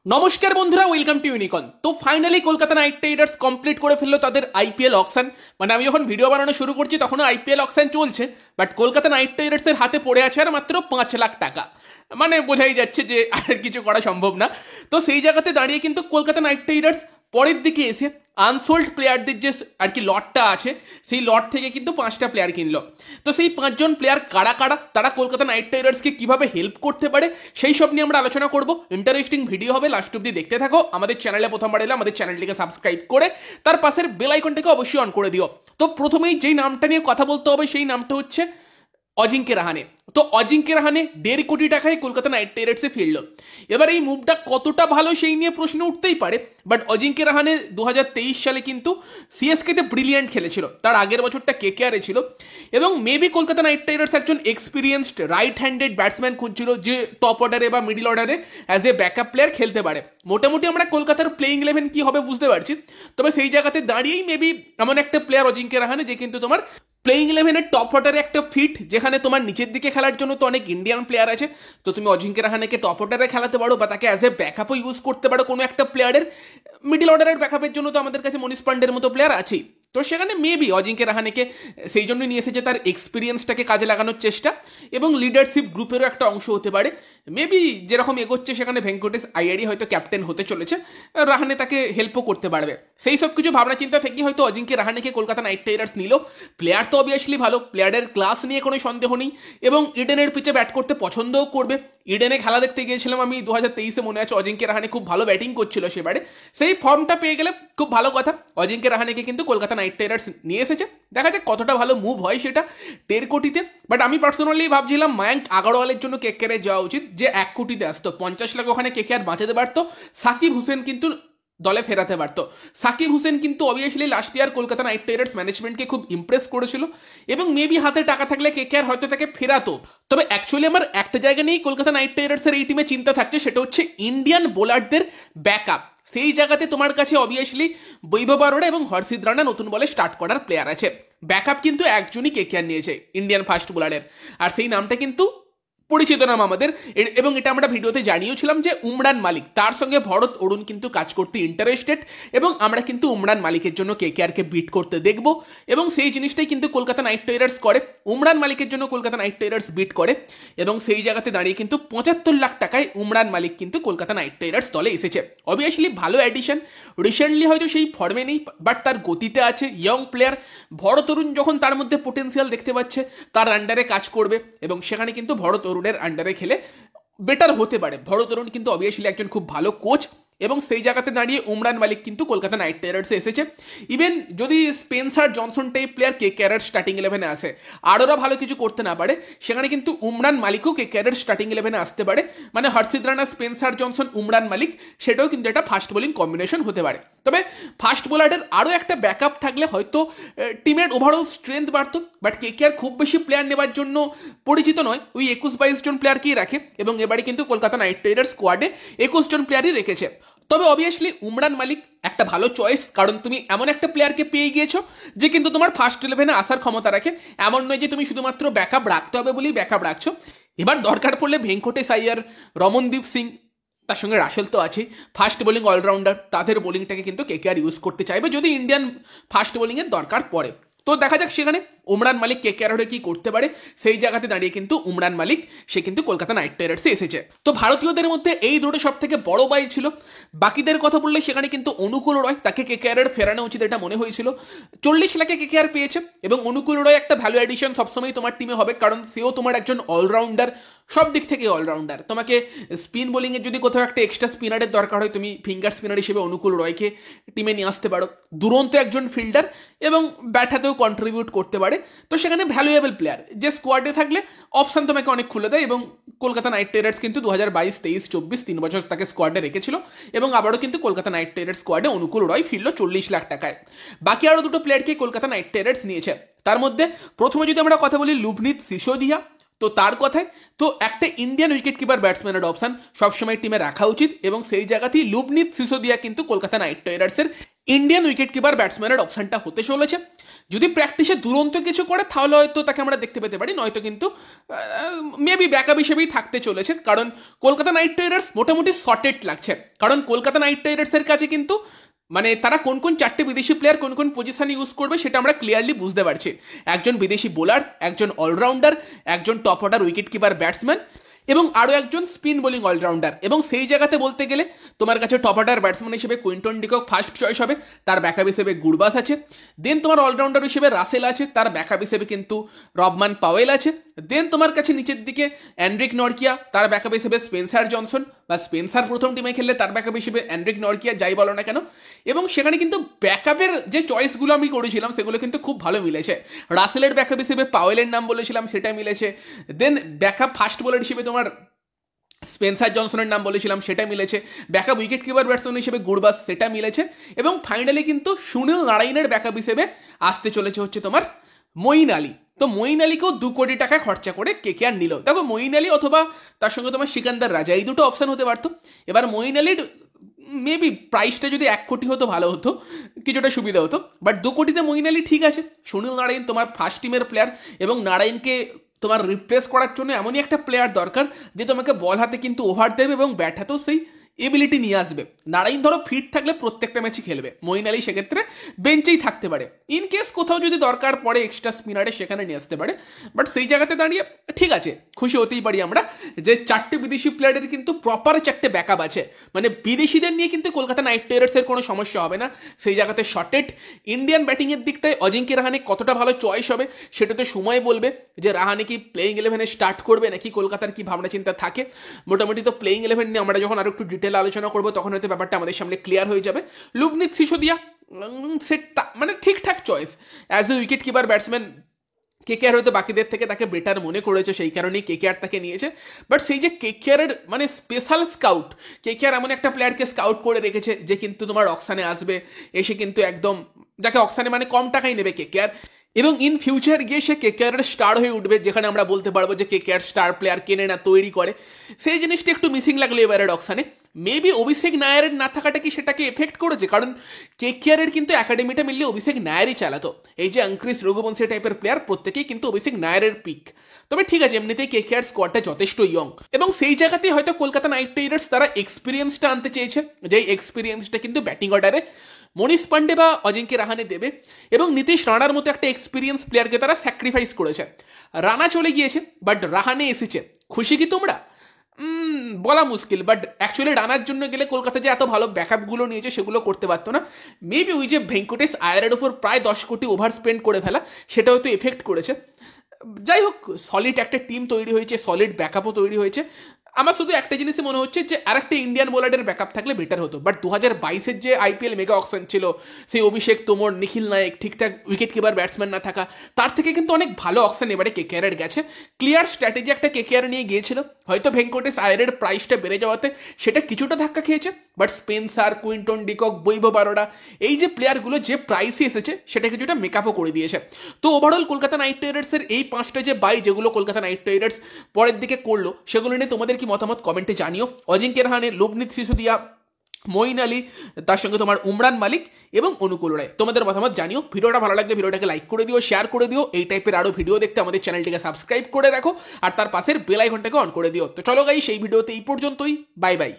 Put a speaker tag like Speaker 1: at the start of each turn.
Speaker 1: নমস্কার বন্ধুরা, welcome to unicorn. তো finally Kolkata Knight Riders complete করে ফেললো তাদের আইপিএল অকশন। মানে আমি যখন ভিডিও বানানো শুরু করছি তখনও আইপিএল অকশন চলছে, বাট কলকাতা নাইট রাইডার্সের হাতে পড়ে আছে আর মাত্র 5 লাখ টাকা। মানে বোঝাই যাচ্ছে যে আর কিছু করা সম্ভব না। তো সেই জায়গাতে দাঁড়িয়ে কিন্তু কলকাতা নাইট রাইডার্স পরের দিকে এসে আনসোল্ড প্লেয়ারদের যে আর কি লটটা আছে, সেই লট থেকে কিন্তু 5টা প্লেয়ার কিনলো। তো সেই 5জন প্লেয়ার কারা কারা, তারা কলকাতা নাইট রাইডার্সকে কিভাবে হেল্প করতে পারে, সেই সব নিয়ে আমরা আলোচনা করব। ইন্টারেস্টিং ভিডিও হবে, লাস্ট অব্দি দেখতে থাকো। আমাদের চ্যানেলে প্রথমবার এলে আমাদের চ্যানেলটিকে সাবস্ক্রাইব করে তার পাশের বেল আইকনটাকে অবশ্যই অন করে দিও। তো প্রথমেই যেই নামটা নিয়ে কথা বলতে হবে সেই নামটা হচ্ছে অজিঙ্কে রাহানে। তো অজিঙ্কে রাহানে 1.5 কোটি টাকায় কলকাতা নাইট রাইডার্সে ফিরল। এবার এই মুভটা কতটা ভালো সেই নিয়ে প্রশ্ন উঠতেই পারে, বাট অজিঙ্কে রাহানে 2023 সালে কিন্তু সিএসকেতে ব্রিলিয়ান্ট খেলেছিল, তার আগের বছরটা কেকেআরে ছিল, এবং মেবি কলকাতা নাইট রাইডার্স একজন এক্সপিরিয়েন্সড রাইট হ্যান্ডেড ব্যাটসম্যান খুঁজছিল যে টপ অর্ডারে বা মিডল অর্ডারে অ্যাজ এ ব্যাকআপ প্লেয়ার খেলতে পারে। মোটামুটি আমরা কলকাতার প্লেইং 11 কি হবে বুঝতে পারছি, তবে সেই জায়গাতে দাঁড়িয়েই মেবি এমন একটা প্লেয়ার অজিঙ্কে রাহানে যে কিন্তু তোমার প্লেইং 11-এর টপ অর্ডারে একটা ফিট, যেখানে তোমার নিচের দিকে খেলার জন্য তো অনেক ইন্ডিয়ান প্লেয়ার আছে। তো তুমি অজিঙ্কে রাহানেকে টপ অর্ডারে খেলাতে পারো বা তাকে অ্যাজ এ ব্যাকআপও ইউজ করতে পারো কোনো একটা প্লেয়ারের। মিডল অর্ডারের ব্যাকআপের জন্য তো আমাদের কাছে মনীষ পান্ডের মতো প্লেয়ার আছেই। তো সেখানে মেবি অজিঙ্কে রাহানেকে সেই জন্যই নিয়ে এসেছে তার এক্সপিরিয়েন্সটাকে কাজে লাগানোর চেষ্টা, এবং লিডারশিপ গ্রুপেরও একটা অংশ হতে পারে। মেবি যেরকম এগোচ্ছে সেখানে ভেঙ্কটেশ আইআরই হয়তো ক্যাপ্টেন হতে চলেছে, রাহানে তাকে হেল্পও করতে পারবে। সেই সব কিছু ভাবনা চিন্তা থেকে হয়তো অজিঙ্কে রাহানেকে কলকাতা নাইট রাইডার্স নিল। প্লেয়ার তো অবভিয়াসলি ভালো, প্লেয়ারের ক্লাস নিয়ে কোনো সন্দেহ নেই, এবং ইডেনের পিচে ব্যাট করতে পছন্দও করবে। ইডেনে খেলা দেখতে গিয়েছিলাম আমি 2023-এ, মনে আছে অজিঙ্কে রাহানে খুব ভালো ব্যাটিং করছিল সেবারে। সেই ফর্মটা পেয়ে গেলে খুব ভালো কথা। অজিঙ্কে রাহানেকে কিন্তু কলকাতা নাইট রাইডার্স নিয়ে এসেছে, দেখা যাক কতটা ভালো মুভ হয় সেটা 1.5 কোটিতে। বাট আমি পার্সোনালি ভাবছিলাম মায়াঙ্ক আগরওয়ালের জন্য কেকেআরে যাওয়া উচিত, যে 1 কোটিতে আসতো, 50 লাখ ওখানে কেকেআর বাঁচাতে পারতো। সাকিব হোসেন কিন্তু দলে ফেরাতে পারতো। সাকিব হোসেন কিন্তু obviously last year Kolkata Knight Riders ম্যানেজমেন্টকে খুব ইমপ্রেস করেছিল, এবং মেবি হাতে টাকা থাকলে কেকেআর হয়তো তাকে ফেরাতো। তবে অ্যাকচুয়ালি আমার একটা জায়গা নিয়েই কলকাতা নাইট রাইডার্সের এই টিমে চিন্তা থাকছে, সেটা হচ্ছে ইন্ডিয়ান বোলারদের ব্যাকআপ। সেই জায়গাতে তোমার কাছে অবভিয়াসলি বৈভব অরোরা এবং হর্ষিত রানা নতুন বলে স্টার্ট করার প্লেয়ার আছে। ব্যাকআপ কিন্তু একজনই কেকেআর নিয়েছে ইন্ডিয়ান ফাস্ট বোলারের, আর সেই নামটা কিন্তু পরিচিত নাম আমাদের, এবং এটা আমরা ভিডিওতে জানিয়েছিলাম যে উমরান মালিক, তার সঙ্গে ভরত অরুণ কিন্তু কাজ করতে ইন্টারেস্টেড, এবং আমরা কিন্তু উমরান মালিকের জন্য কেকেআরকে বিট করতে দেখব, এবং সেই জিনিসটাই কিন্তু কলকাতা নাইট রাইডার্স করে। উমরান মালিকের জন্য কলকাতা নাইট রাইডার্স বিট করে, এবং সেই জায়গাতে দাঁড়িয়ে কিন্তু 75 লাখ টাকায় উমরান মালিক কিন্তু কলকাতা নাইট রাইডার্স দলে এসেছে। অবভিয়াসলি ভালো অ্যাডিশন, রিসেন্টলি হয়তো সেই ফর্মে নেই, বাট তার গতিতে আছে, ইয়ং প্লেয়ার। ভরত অরুণ যখন তার মধ্যে পোটেন্সিয়াল দেখতে পাচ্ছে, তার আন্ডারে কাজ করবে, এবং সেখানে কিন্তু ভরত অরুণের আন্ডারে খেলে বেটার হতে পারে। ভরত অরুণ কিন্তু অবভিয়াসলি একজন খুব ভালো কোচ, এবং সেই জায়গাতে দাঁড়িয়ে উমরান মালিক কিন্তু কলকাতা নাইট রাইডার্সে এসেছে। ইভেন যদি স্পেন্সার জনসন টাইপ প্লেয়ার কেকেআরের স্টার্টিং 11-এ আসে আর ওরা ভালো কিছু করতে না পারে, সেখানে কিন্তু উমরান মালিকও কেকেআরের স্টার্টিং 11-এ আসতে পারে। মানে হর্ষিত রানা, স্পেন্সার জনসন, উমরান মালিক, সেটাও কিন্তু একটা ফাস্ট বোলিং কম্বিনেশন হতে পারে। তবে ফাস্ট বোলারের আরও একটা ব্যাকআপ থাকলে হয়তো টিমের ওভারঅল স্ট্রেংথ বাড়তো, বাট কেকেআর খুব বেশি প্লেয়ার নেওয়ার জন্য পরিচিত নয়, ওই 21-22 জন প্লেয়ারকেই রাখে, এবং এবারে কিন্তু কলকাতা নাইট রাইডার্স স্কোয়াডে 21 জন প্লেয়ারই রেখেছে। তবে অবভিয়াসলি উমরান মালিক একটা ভালো চয়েস, কারণ তুমি এমন একটা প্লেয়ারকে পেয়ে গিয়েছো যে কিন্তু তোমার ফার্স্ট 11-এ আসার ক্ষমতা রাখে। এমন নয় যে তুমি শুধুমাত্র ব্যাকআপ রাখতে হবে বলেই ব্যাকআপ রাখছো। এবার দরকার পড়লে ভেঙ্কটেশ আইয়ার, রমনদীপ সিং, তার সঙ্গে রাসেল তো আছে, ফাস্ট বোলিং অলরাউন্ডার, তাদের বোলিংটাকে কিন্তু কেকেআর ইউজ করতে চাইবে যদি ইন্ডিয়ান ফাস্ট বোলিংয়ের দরকার পড়ে। তো দেখা যাক সেখানে উমরান মালিক কেকেআর হয়ে কি করতে পারে। সেই জায়গাতে দাঁড়িয়ে কিন্তু উমরান মালিক সে কিন্তু কলকাতা নাইট রাইডার্সে এসেছে। তো ভারতীয়দের মধ্যে এই দুটো সব থেকে বড় বাই ছিল। বাকিদের কথা বললে সেখানে কিন্তু অনুকূল রয়, তাকে কেকেআরের ফেরানো উচিত এটা মনে হয়েছিল। 40 লাখে কেকেআর পেয়েছে, এবং অনুকূল রয় একটা ভ্যালু এডিশন সবসময় তোমার টিমে হবে, কারণ সেও তোমার একজন অলরাউন্ডার, সব দিক থেকে অলরাউন্ডার। তোমাকে স্পিন বোলিংয়ের যদি কোথাও একটা এক্সট্রা স্পিনারের দরকার হয়, তুমি ফিঙ্গার স্পিনার হিসেবে অনুকূল রয়কে টিমে নিয়ে আসতে পারো। দুরন্ত একজন ফিল্ডার, এবং ব্যাট হাতেও কন্ট্রিবিউট করতে পারে। তো সেখানে ভ্যালুয়েবল প্লেয়ার যে স্কোয়াডে থাকলে অপশন তোমাকে অনেক খুলে দেয়, এবং কলকাতা নাইট রাইডার্স কিন্তু 2022, 23, 24 3 বছর তাকে স্কোয়াডে রেখেছিল, এবং আবারও কিন্তু কলকাতা নাইট রাইডার্স স্কোয়াডে অনুকূল রয় ফিরল 40 লাখ টাকায়। বাকি আরও দুটো প্লেয়ারকে কলকাতা নাইট রাইডার্স নিয়েছে। তার মধ্যে প্রথমে যদি আমরা কথা বলি লুভনীত সিসোদিয়া, তো তার কথায় তো একটা ইন্ডিয়ান উইকেট কিপার ব্যাটসম্যানের অপশন সবসময় টিমে রাখা উচিত, এবং সেই জায়গাতেই লুভনীত সিসোদিয়া কিন্তু কলকাতা নাইট রাইডার্সের ইন্ডিয়ান উইকেট কিপার ব্যাটসম্যানের অপশনটা হতে চলেছে। যদি প্র্যাকটিসে দুরন্ত কিছু করে তাহলে হয়তো তাকে আমরা দেখতে পেতে পারি, নয়তো কিন্তু মেবি ব্যাকআপ হিসেবেই থাকতে চলেছে। কারণ কলকাতা নাইট রাইডার্স মোটামুটি সর্টেড লাগছে, কারণ কলকাতা নাইট রাইডার্সের কাছে কিন্তু মানে তারা কোন কোন চারটে বিদেশি প্লেয়ার কোন কোন পজিশনে ইউজ করবে সেটা আমরা ক্লিয়ারলি বুঝতে পারছি। একজন বিদেশি বোলার, একজন অলরাউন্ডার, একজন top order wicket keeper batsman এবং আরও একজন স্পিন বোলিং অলরাউন্ডার। এবং সেই জায়গাতে বলতে গেলে তোমার কাছে টপ অর্ডার ব্যাটসম্যান হিসেবে কুইন্টন ডিকক ফার্স্ট চয়েস হবে, তার ব্যাকআপ হিসেবে গুরবাস আছে। দেন তোমার অলরাউন্ডার হিসেবে রাসেল আছে, তার ব্যাকআপ হিসেবে কিন্তু রবমান পাওয়েল আছে। দেন তোমার কাছে নিচের দিকে অ্যান্ড্রিক নরকিয়া, তার ব্যাকআপ হিসেবে স্পেন্সার জনসন, বা স্পেন্সার প্রথম টিমে খেললে তার ব্যাকআপ হিসেবে অ্যান্ড্রিক নরকিয়া, যাই বলো না কেন। এবং সেখানে কিন্তু ব্যাকআপের যে চয়েসগুলো আমি করেছিলাম সেগুলো কিন্তু খুব ভালো মিলেছে। রাসেলের ব্যাকআপ হিসেবে পাওয়েলের নাম বলেছিলাম, সেটা মিলেছে। দেন ব্যাকআপ ফাস্ট বোলার হিসেবে তোমার স্পেন্সার জনসনের নাম বলেছিলাম, সেটা মিলেছে। ব্যাকআপ উইকেট কিপার ব্যাটসম্যান হিসেবে গুরবাস, সেটা মিলেছে। এবং ফাইনালি কিন্তু সুনীল নারায়ণের ব্যাকআপ হিসেবে আসতে চলেছে হচ্ছে তোমার মঈন আলী। তো মঈন আলীকেও 2 কোটি টাকা খরচা করে কেকেআর নিল। দেখো মঈন আলী অথবা তার সঙ্গে তোমার সিকান্দার রাজা, এই দুটো অপশন হতে পারতো। এবার মঈন আলীর মেবি প্রাইসটা যদি 1 কোটি হতো ভালো হতো, কিছুটা সুবিধা হতো। বাট 2 কোটিতে মঈন আলী ঠিক আছে। সুনীল নারায়ণ তোমার ফার্স্ট টিমের প্লেয়ার, এবং নারায়ণকে তোমার রিপ্লেস করার জন্য এমনই একটা প্লেয়ার দরকার যে তোমাকে বল হাতে কিন্তু ওভার দেবে এবং ব্যাট হাতেও সেই এবিলিটি নিয়ে আসবে। নারায়ণ ধরো ফিট থাকলে প্রত্যেকটা ম্যাচই খেলবে, মঈন আলী সেক্ষেত্রে বেঞ্চেই থাকতে পারে। ইন কেস কোথাও যদি দরকার পড়ে এক্সট্রা স্পিনারে সেখানে নিয়ে আসতে পারে। বাট সেই জায়গাতে দাঁড়িয়ে ঠিক আছে, খুশি হতেই পারি আমরা যে 4টে বিদেশি প্লেয়ারের কিন্তু প্রপার 4টে ব্যাকআপ আছে। মানে বিদেশিদের নিয়ে কিন্তু কলকাতা নাইট রাইডার্সের কোনো সমস্যা হবে না। সেই জায়গাতে শর্টেড ইন্ডিয়ান ব্যাটিংয়ের দিকটায় অজিঙ্ক্য রাহানে কতটা ভালো চয়েস হবে সেটা তো সময় বলবে, যে রাহানে কি প্লেইং 11-এ স্টার্ট করবে নাকি কলকাতার কি ভাবনা চিন্তা থাকে। মোটামুটি তো প্লেইং 11 নিয়ে আমরা যখন আরো একটু ডিটেল আলোচনা করবো তখন হয়তো ব্যাপারটা আমাদের সামনে ক্লিয়ার হয়ে যাবে। লুবনিত সিসোদিয়া সেটা মানে ঠিকঠাক choice as a wicket keeper batsman. KKR হয়তো বাকিদের থেকে তাকে বেটার মনে করেছে, সেই কারণেই কেকেআর তাকে নিয়েছে। বাট সেই যে কেকেআরের মানে স্পেশাল স্কাউট, কেকেআর এমন একটা প্লেয়ারকে স্কাউট করে রেখেছে যে কিন্তু তোমার অকশানে আসবে, এসে কিন্তু একদম যাকে অকশানে মানে কম টাকায় নেবে কেকেআর, এবং ইন ফিউচার গিয়ে সে কেকেআরের স্টার হয়ে উঠবে, যেখানে আমরা বলতে পারবো যে কেকেআর স্টার প্লেয়ার কেনে না তৈরি করে। সেই জিনিসটা একটু মিসিং লাগলো এবারের অকশানে। মেবি অভিষেক নায়ারের না থাকাটা কি সেটাকে এফেক্ট করেছে, কারণ কেকেআরের কিন্তু একাডেমিটা মিললে অভিষেক নায়ারই চালাতো। এই যে অঙ্ক্রিস রঘুবংশী টাইপের প্লেয়ার প্রত্যেকেই কিন্তু অভিষেক নায়ারের পিক। তবে ঠিক আছে, এমনিতেই কেকেআর স্কোয়াডটা যথেষ্ট ইয়ং, এবং সেই জায়গাতেই হয়তো কলকাতা নাইট রাইডার্স তারা এক্সপিরিয়েন্সটা আনতে চেয়েছে, যে এক্সপিরিয়েন্সটা কিন্তু ব্যাটিং অর্ডারে মনীষ পান্ডে বা অজিঙ্ক্য রাহানে দেবে। এবং নীতিশ রানার মতো একটা এক্সপিরিয়েন্স প্লেয়ারকে তারা স্যাক্রিফাইস করেছে। রানা চলে গিয়েছে বাট রাহানে এসেছে, খুশি কি তোমরা? বলা মুশকিল। বাট অ্যাকচুয়ালি রানার জন্য গেলে কলকাতা যে এত ভালো ব্যাকআপগুলো নিয়েছে সেগুলো করতে পারতো না। মেবি ওই যে ভেঙ্কটেশ আয়ারের ওপর প্রায় 10 কোটি ওভার স্পেন্ড করে ফেলা, সেটা হয়তো এফেক্ট করেছে। যাই হোক, সলিড একটা টিম তৈরি হয়েছে, সলিড ব্যাকআপও তৈরি হয়েছে। আমার শুধু একটা জিনিসই মনে হচ্ছে যে আরেকটা ইন্ডিয়ান বোলারের ব্যাকআপ থাকলে বেটার হতো। বাট 2022-এর যে আইপিএল মেগা অকশন ছিল, সেই অভিষেক তোমর, নিখিল নায়েক, ঠিকঠাক উইকেট কিপার ব্যাটসম্যান না থাকা, তার থেকে কিন্তু অনেক ভালো অকশন এবারে কেকেআরের গেছে। ক্লিয়ার স্ট্র্যাটেজি একটা কেকেআর নিয়ে গিয়েছিল। হয়তো ভেঙ্কটেশ আয়ারের প্রাইসটা বেড়ে যাওয়াতে সেটা কিছুটা ধাক্কা খেয়েছে, বাট স্পেন্সার, কুইন্টন ডিকক, বৈভব আরোরা, এই যে প্লেয়ারগুলো যে প্রাইসে এসেছে সেটা কিছুটা মেকআপও করে দিয়েছে। তো ওভারঅল কলকাতা নাইট রাইডার্সের এই 5টা যে বাই যেগুলো কলকাতা নাইট রাইডার্স পরের দিকে করলো, সেগুলো নিয়ে তোমাদের কি মতামত কমেন্টে জানিও। অজিঙ্ক্য রাহানে, লুবনিত সিসোদিয়া, মঈন আলী, তার সঙ্গে তোমার উমরান মালিক এবং অনুকূল রায়, তোমাদের মতামত জানিও। ভিডিওটা ভালো লাগলে ভিডিওটাকে লাইক করে দিও, শেয়ার করে দিও। এই টাইপের আরো ভিডিও দেখতে আমাদের চ্যানেলটিকে সাবস্ক্রাইব করে রাখো, আর তার পাশের বেল আইকনটাকে অন করে দিও। তো চলো গাইস, সেই ভিডিওতে এই পর্যন্তই। Bye bye.